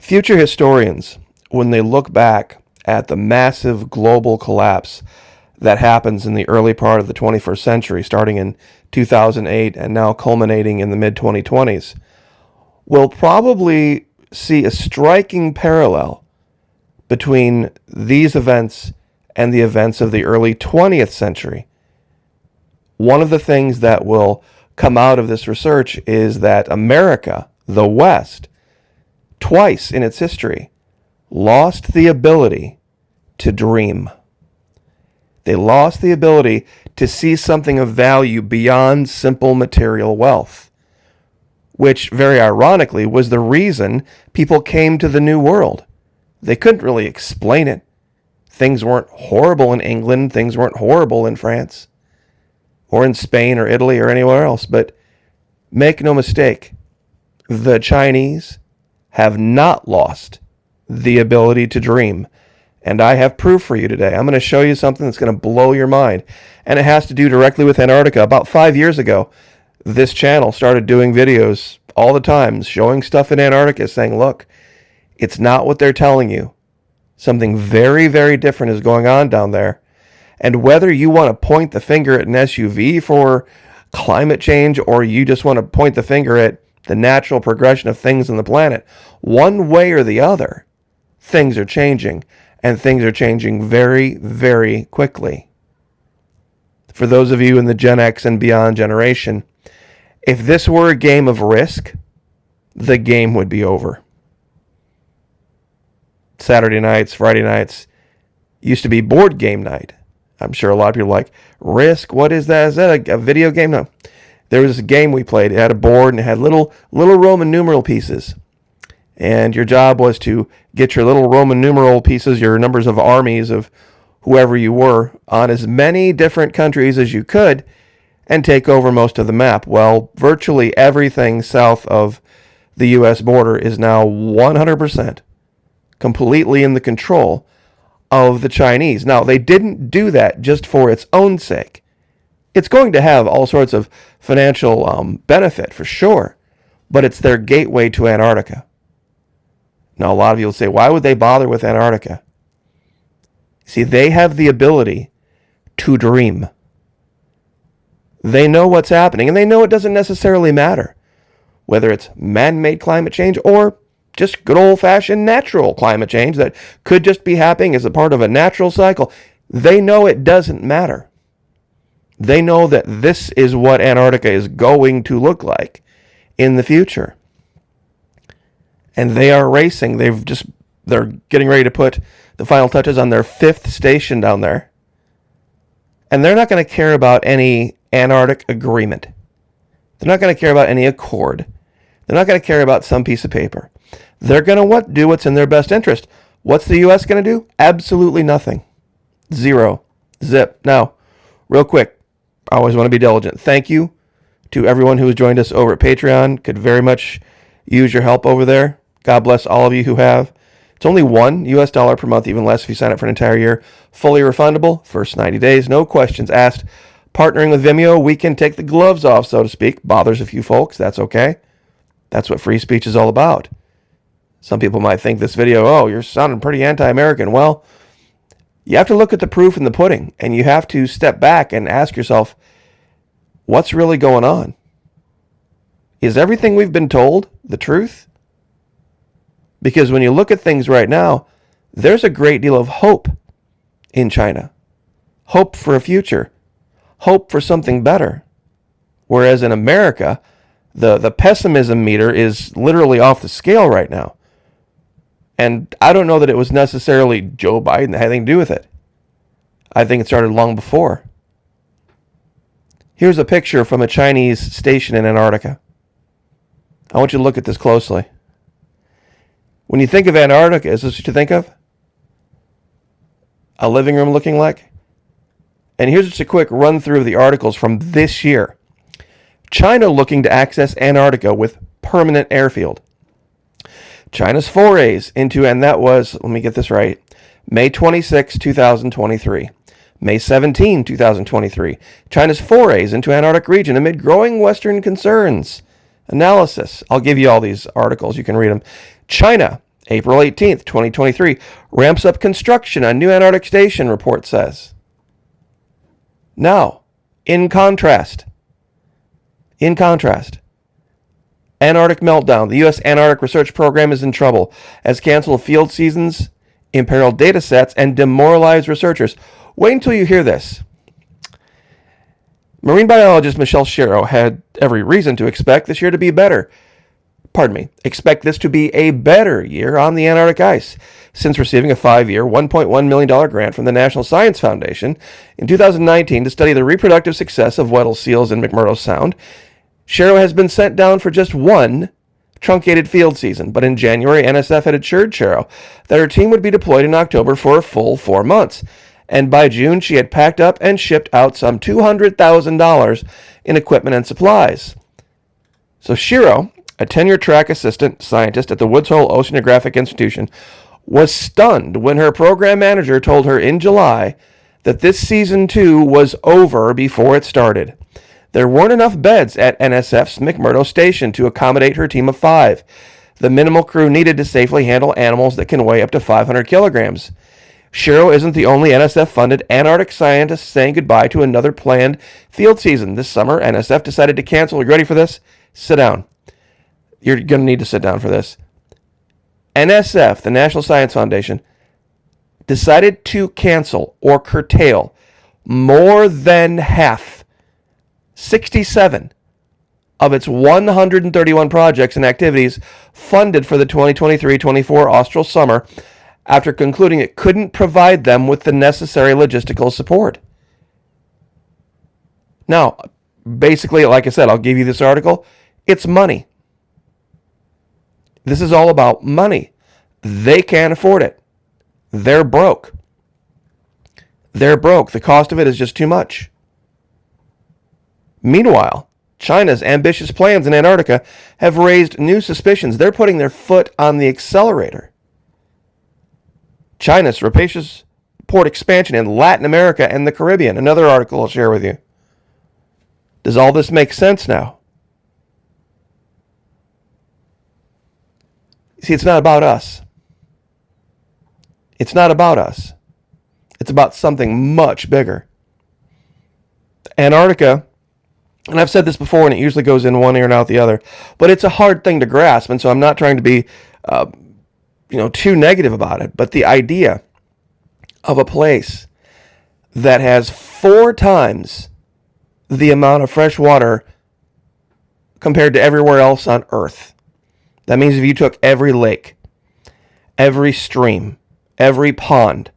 Future historians, when they look back at the massive global collapse that happens in the early part of the 21st century, starting in 2008 and now culminating in the mid-2020s, will probably see a striking parallel between these events and the events of the early 20th century. One of the things that will come out of this research is that America, the West, twice in its history, lost the ability to dream. They lost the ability to see something of value beyond simple material wealth, which, very ironically, was the reason people came to the New World. They couldn't really explain it. Things weren't horrible in England. Things weren't horrible in France or in Spain or Italy or anywhere else. But make no mistake, the Chinese have not lost the ability to dream. And I have proof for you today. I'm going to show you something that's going to blow your mind. And it has to do directly with Antarctica. About 5 years ago, this channel started doing videos all the time, showing stuff in Antarctica, saying, look, it's not what they're telling you. Something very, very different is going on down there. And whether you want to point the finger at an SUV for climate change, or you just want to point the finger at the natural progression of things on the planet, one way or the other, things are changing. And things are changing very, very quickly. For those of you in the Gen X and beyond generation, if this were a game of Risk, the game would be over. Saturday nights, Friday nights used to be board game night. I'm sure a lot of people are like, Risk, what is that? Is that a video game? No. There was a game we played. It had a board and it had little Roman numeral pieces. And your job was to get your little Roman numeral pieces, your numbers of armies of whoever you were, on as many different countries as you could and take over most of the map. Well, virtually everything south of the U.S. border is now 100% completely in the control of the Chinese. Now, they didn't do that just for its own sake. It's going to have all sorts of financial benefit for sure, but it's their gateway to Antarctica. Now, a lot of you will say, why would they bother with Antarctica? See, they have the ability to dream. They know what's happening, and they know it doesn't necessarily matter whether it's man-made climate change or just good old-fashioned natural climate change that could just be happening as a part of a natural cycle. They know it doesn't matter. They know that this is what Antarctica is going to look like in the future. And they are racing. They're getting ready to put the final touches on their 5th station down there. And they're not going to care about any Antarctic agreement. They're not going to care about any accord. They're not going to care about some piece of paper. They're going to do what's in their best interest. What's the U.S. going to do? Absolutely nothing. Zero. Zip. Now, real quick, I always want to be diligent. Thank you to everyone who has joined us over at Patreon. Could very much use your help over there. God bless all of you who have. It's only $1 per month, even less if you sign up for an entire year. Fully refundable, first 90 days, no questions asked. Partnering with Vimeo, we can take the gloves off, so to speak. Bothers a few folks, that's okay. That's what free speech is all about. Some people might think this video, oh, you're sounding pretty anti-American. Well, you have to look at the proof in the pudding, and you have to step back and ask yourself, what's really going on? Is everything we've been told the truth? Because when you look at things right now, there's a great deal of hope in China. Hope for a future. Hope for something better. Whereas in America, the pessimism meter is literally off the scale right now. And I don't know that it was necessarily Joe Biden that had anything to do with it. I think it started long before. Here's a picture from a Chinese station in Antarctica. I want you to look at this closely. When you think of Antarctica, is this what you think of? A living room looking like? And here's just a quick run through of the articles from this year. China looking to access Antarctica with permanent airfield. China's forays into, and that was, let me get this right, May 26, 2023. May 17, 2023. China's forays into Antarctic region amid growing Western concerns. Analysis. I'll give you all these articles. You can read them. China April 18th, 2023, ramps up construction on new Antarctic station, report says. Now, in contrast, Antarctic meltdown. The U.S. Antarctic Research Program is in trouble as canceled field seasons, imperiled data sets, and demoralized researchers. Wait until you hear this. Marine biologist Michelle Shiro had every reason to expect this year to be better. Expect this to be a better year on the Antarctic ice, since receiving a 5-year, $1.1 million grant from the National Science Foundation in 2019 to study the reproductive success of Weddell seals in McMurdo Sound. Shiro has been sent down for just one truncated field season, but in January, NSF had assured Shiro that her team would be deployed in October for a full 4 months, and by June she had packed up and shipped out some $200,000 in equipment and supplies. So Shiro, a tenure-track assistant scientist at the Woods Hole Oceanographic Institution, was stunned when her program manager told her in July that this season 2 was over before it started. There weren't enough beds at NSF's McMurdo Station to accommodate her team of 5, the minimal crew needed to safely handle animals that can weigh up to 500 kilograms. Shiro isn't the only NSF-funded Antarctic scientist saying goodbye to another planned field season. This summer, NSF decided to cancel. Are you ready for this? Sit down. You're going to need to sit down for this. NSF, the National Science Foundation, decided to cancel or curtail more than half, 67, of its 131 projects and activities funded for the 2023-24 austral summer after concluding it couldn't provide them with the necessary logistical support. Now, basically, like I said, I'll give you this article. It's money. This is all about money. They can't afford it. They're broke. The cost of it is just too much. Meanwhile, China's ambitious plans in Antarctica have raised new suspicions. They're putting their foot on the accelerator. China's rapacious port expansion in Latin America and the Caribbean. Another article I'll share with you. Does all this make sense now? See, it's not about us. It's not about us. It's about something much bigger. Antarctica, and I've said this before, and it usually goes in one ear and out the other, but it's a hard thing to grasp, and so I'm not trying to be too negative about it, but the idea of a place that has 4 times the amount of fresh water compared to everywhere else on Earth. That means if you took every lake, every stream, every pond,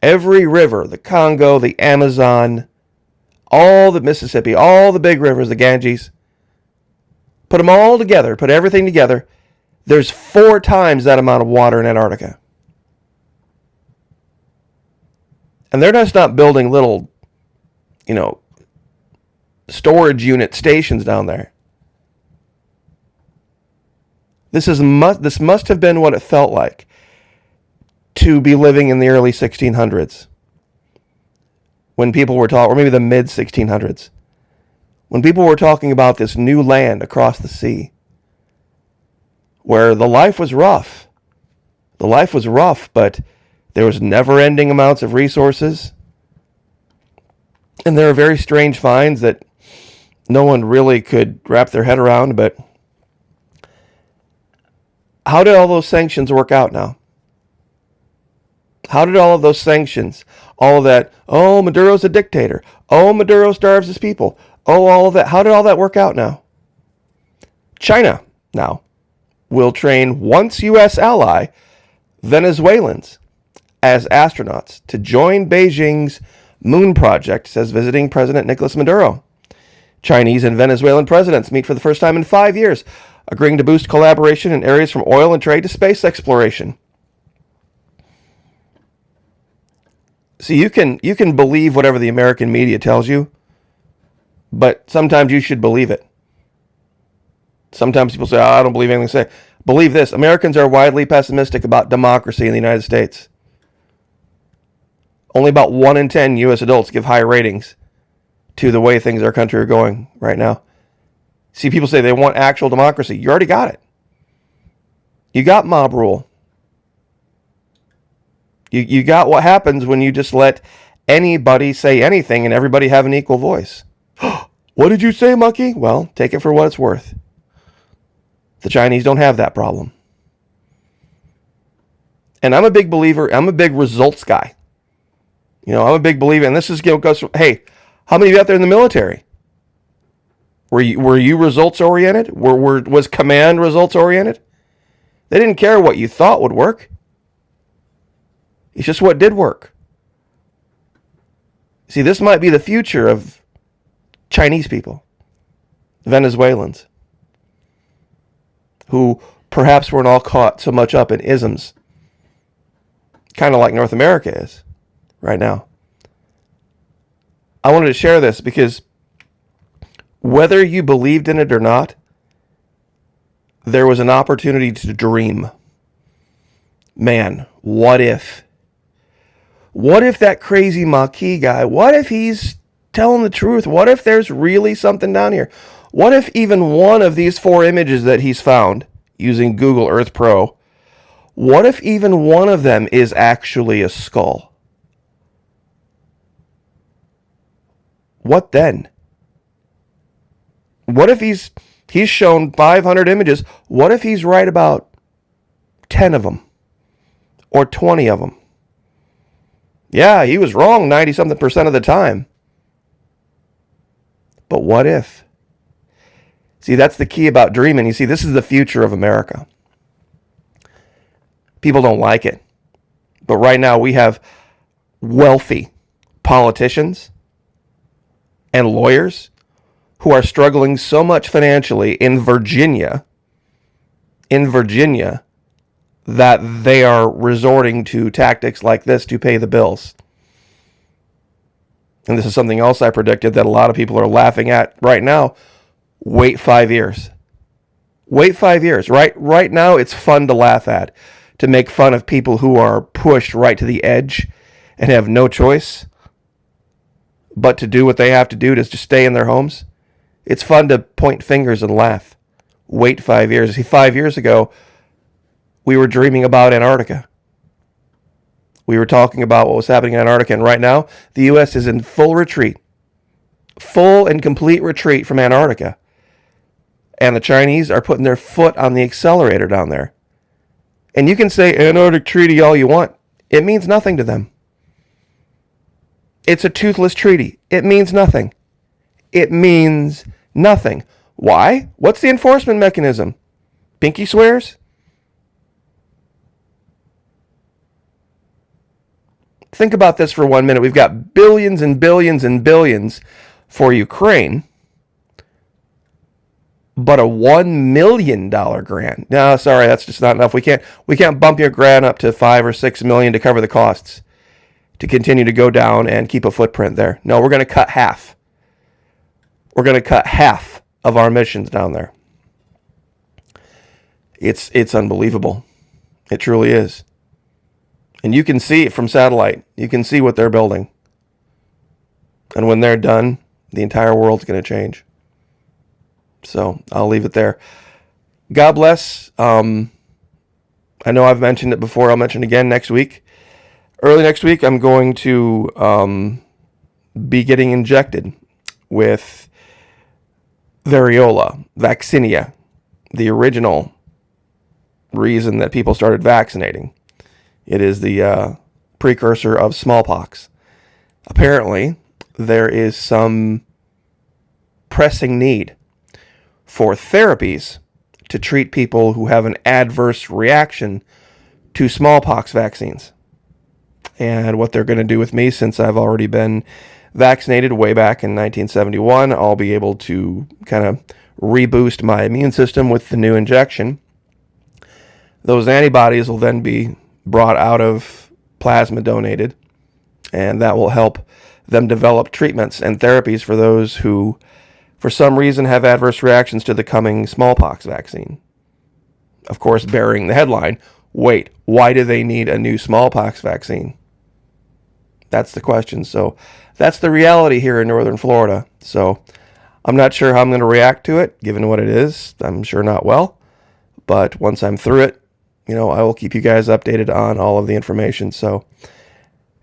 every river, the Congo, the Amazon, all the Mississippi, all the big rivers, the Ganges, put them all together, put everything together, there's 4 times that amount of water in Antarctica. And they're just not building little, storage unit stations down there. This must have been what it felt like to be living in the early 1600s. When people were talking, or maybe the mid 1600s. When people were talking about this new land across the sea. Where the life was rough. The life was rough, but there was never-ending amounts of resources. And there are very strange finds that no one really could wrap their head around, but how did all those sanctions work out now? How did all of those sanctions, all of that, oh, Maduro's a dictator, oh, Maduro starves his people, oh, all of that, how did all that work out now? China now will train once U.S. ally Venezuelans as astronauts to join Beijing's moon project, says visiting President Nicolas Maduro. Chinese and Venezuelan presidents meet for the first time in 5 years, agreeing to boost collaboration in areas from oil and trade to space exploration. See, you can believe whatever the American media tells you, but sometimes you should believe it. Sometimes people say, I don't believe anything they say. Believe this, Americans are widely pessimistic about democracy in the United States. Only about 1 in 10 U.S. adults give high ratings to the way things in our country are going right now. See, people say they want actual democracy. You already got it. You got mob rule. You got what happens when you just let anybody say anything and everybody have an equal voice. What did you say, monkey? Well, take it for what it's worth. The Chinese don't have that problem. And I'm a big believer, I'm a big results guy. I'm a big believer, and this is, goes, hey, how many of you out there in the military? Were you results oriented? Was command results oriented? They didn't care what you thought would work. It's just what did work. See, this might be the future of Chinese people, Venezuelans, who perhaps weren't all caught so much up in isms, kind of like North America is right now. I wanted to share this because whether you believed in it or not, there was an opportunity to dream. Man, what if? What if that crazy Maquis guy, what if he's telling the truth? What if there's really something down here? What if even one of these 4 images that he's found using Google Earth Pro, what if even one of them is actually a skull? What then? What if he's shown 500 images? What if he's right about 10 of them or 20 of them? Yeah, he was wrong 90-something% of the time. But what if? See, that's the key about dreaming. You see, this is the future of America. People don't like it. But right now we have wealthy politicians and lawyers who are struggling so much financially in Virginia, that they are resorting to tactics like this to pay the bills. And this is something else I predicted that a lot of people are laughing at right now. Wait 5 years. Wait 5 years. Right now, it's fun to laugh at, to make fun of people who are pushed right to the edge and have no choice but to do what they have to do to just stay in their homes. It's fun to point fingers and laugh. Wait 5 years. See, 5 years ago, we were dreaming about Antarctica. We were talking about what was happening in Antarctica, and right now, the U.S. is in full retreat. Full and complete retreat from Antarctica. And the Chinese are putting their foot on the accelerator down there. And you can say Antarctic Treaty all you want. It means nothing to them. It's a toothless treaty. It means nothing. It means nothing. Why? What's the enforcement mechanism? Pinky swears? Think about this for 1 minute. We've got billions and billions and billions for Ukraine, but a $1 million grant. No, sorry, that's just not enough. We can't bump your grant up to $5 or $6 million to cover the costs to continue to go down and keep a footprint there. No, we're going to cut half. We're going to cut half of our missions down there. It's unbelievable. It truly is. And you can see it from satellite. You can see what they're building. And when they're done, the entire world's going to change. So I'll leave it there. God bless. I know I've mentioned it before. I'll mention it again next week. Early next week, I'm going to be getting injected with variola, vaccinia, the original reason that people started vaccinating. It is the precursor of smallpox. Apparently, there is some pressing need for therapies to treat people who have an adverse reaction to smallpox vaccines. And what they're going to do with me, since I've already been vaccinated way back in 1971, I'll be able to kind of reboost my immune system with the new injection. Those antibodies will then be brought out of plasma donated, and that will help them develop treatments and therapies for those who, for some reason, have adverse reactions to the coming smallpox vaccine. Of course, bearing the headline, wait, why do they need a new smallpox vaccine? That's the question. So that's the reality here in northern Florida. So I'm not sure how I'm going to react to it, given what it is. I'm sure not well. But once I'm through it, I will keep you guys updated on all of the information. So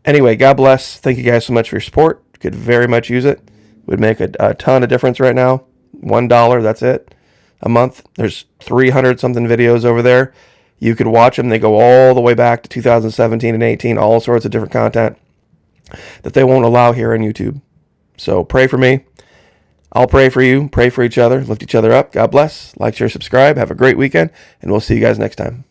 anyway, God bless. Thank you guys so much for your support. Could very much use it. Would make a ton of difference right now. $1, that's it, a month. There's 300 something videos over there. You could watch them. They go all the way back to 2017 and 18, all sorts of different content that they won't allow here on YouTube. So pray for me. I'll pray for you. Pray for each other. Lift each other up. God bless. Like, share, subscribe. Have a great weekend, and we'll see you guys next time.